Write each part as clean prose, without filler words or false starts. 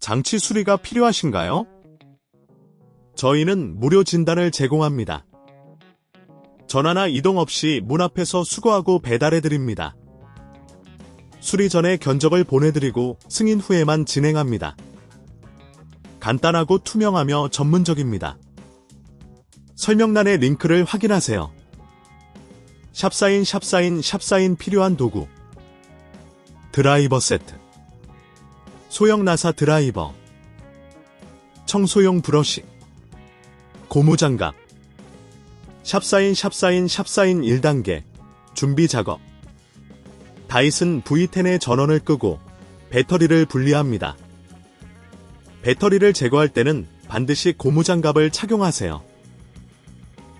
장치 수리가 필요하신가요? 저희는 무료 진단을 제공합니다. 전화나 이동 없이 문 앞에서 수거하고 배달해드립니다. 수리 전에 견적을 보내드리고 승인 후에만 진행합니다. 간단하고 투명하며 전문적입니다. 설명란의 링크를 확인하세요. 샵사인 필요한 도구. 드라이버 세트, 소형 나사 드라이버, 청소용 브러쉬, 고무장갑. 샵사인 1단계 준비 작업. 다이슨 V10의 전원을 끄고 배터리를 분리합니다. 배터리를 제거할 때는 반드시 고무장갑을 착용하세요.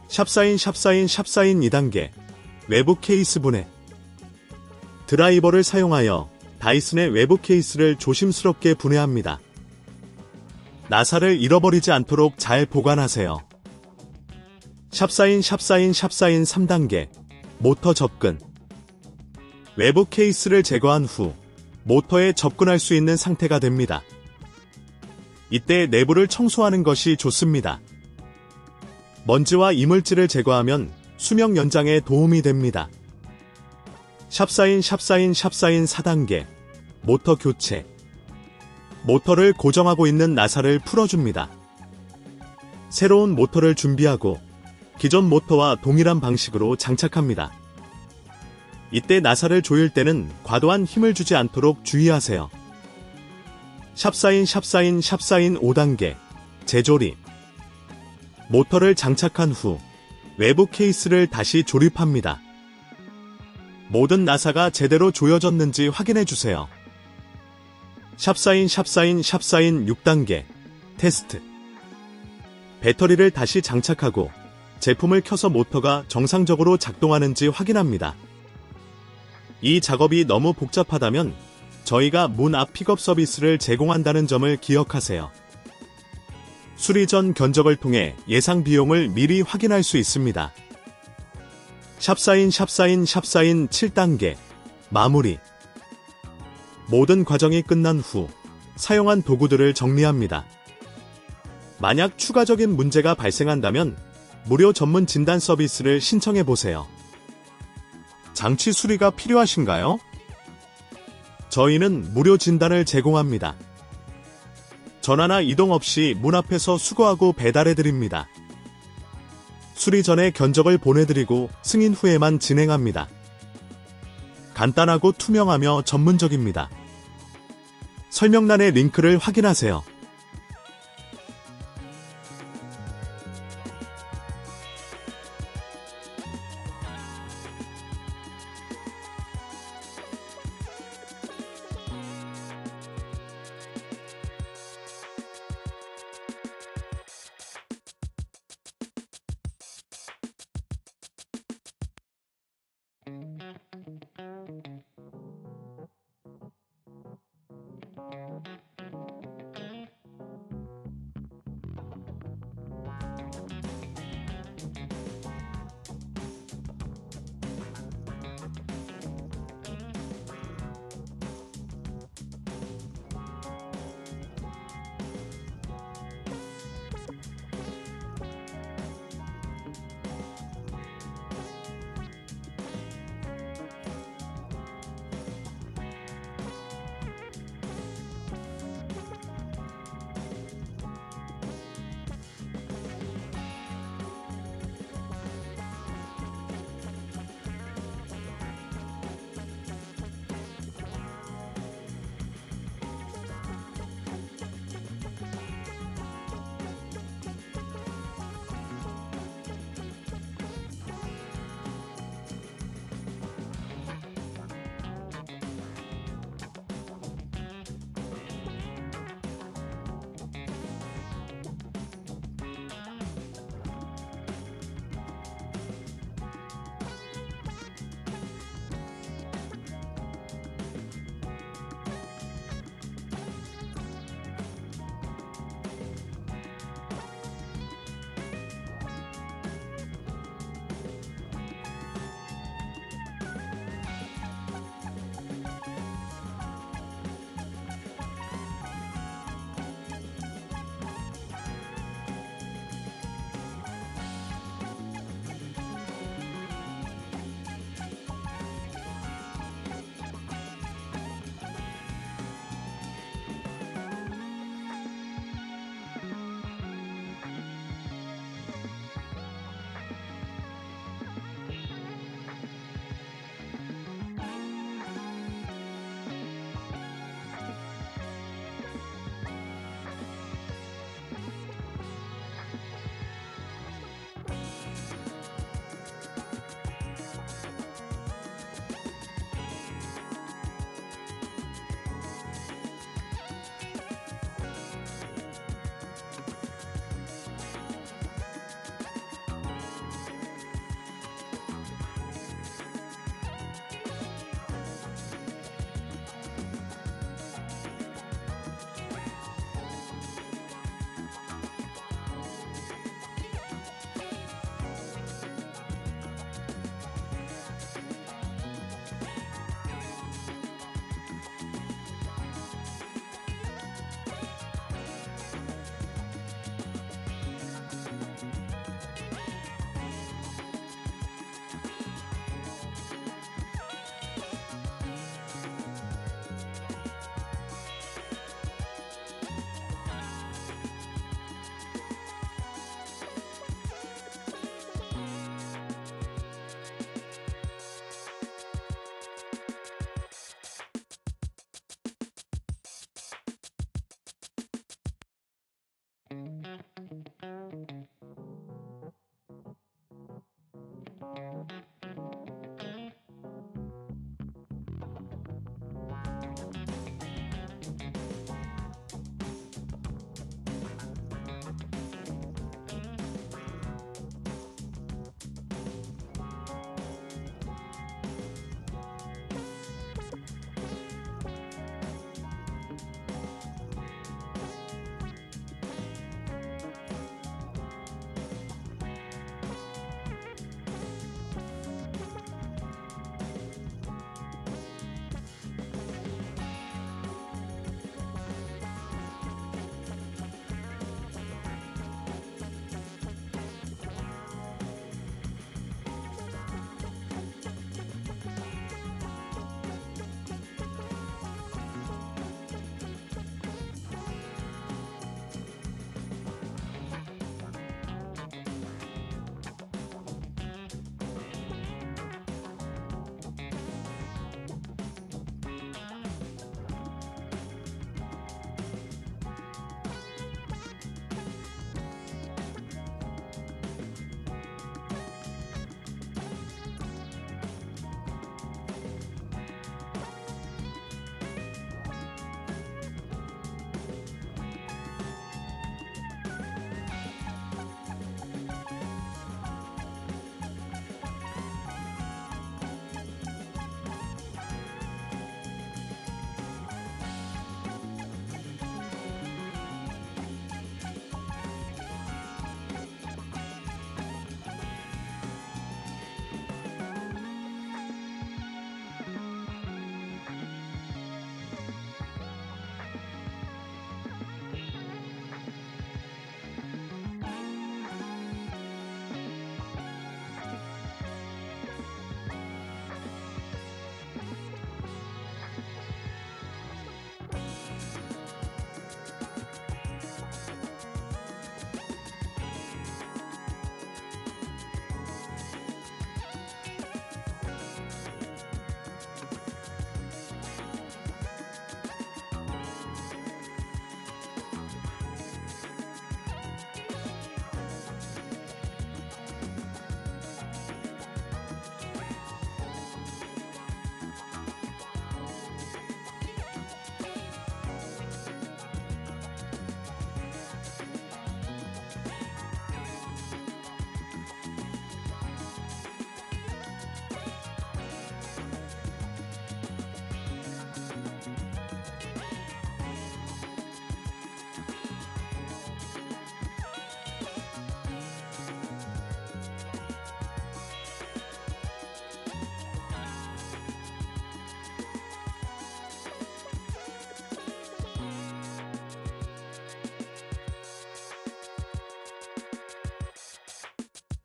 샵사인 2단계 외부 케이스 분해. 드라이버를 사용하여 다이슨의 외부 케이스를 조심스럽게 분해합니다. 나사를 잃어버리지 않도록 잘 보관하세요. 샵사인 3단계 모터 접근. 외부 케이스를 제거한 후 모터에 접근할 수 있는 상태가 됩니다. 이때 내부를 청소하는 것이 좋습니다. 먼지와 이물질을 제거하면 수명 연장에 도움이 됩니다. 샵사인 4단계 모터 교체. 모터를 고정하고 있는 나사를 풀어줍니다. 새로운 모터를 준비하고 기존 모터와 동일한 방식으로 장착합니다. 이때 나사를 조일 때는 과도한 힘을 주지 않도록 주의하세요. 샵사인 5단계 재조립. 모터를 장착한 후 외부 케이스를 다시 조립합니다. 모든 나사가 제대로 조여졌는지 확인해주세요. 샵사인 6단계 테스트. 배터리를 다시 장착하고 제품을 켜서 모터가 정상적으로 작동하는지 확인합니다. 이 작업이 너무 복잡하다면 저희가 문 앞 픽업 서비스를 제공한다는 점을 기억하세요. 수리 전 견적을 통해 예상 비용을 미리 확인할 수 있습니다. 샵사인 7단계 마무리. 모든 과정이 끝난 후 사용한 도구들을 정리합니다. 만약 추가적인 문제가 발생한다면 무료 전문 진단 서비스를 신청해보세요. 장치 수리가 필요하신가요? 저희는 무료 진단을 제공합니다. 전화나 이동 없이 문 앞에서 수거하고 배달해드립니다. 수리 전에 견적을 보내드리고 승인 후에만 진행합니다. 간단하고 투명하며 전문적입니다. 설명란의 링크를 확인하세요.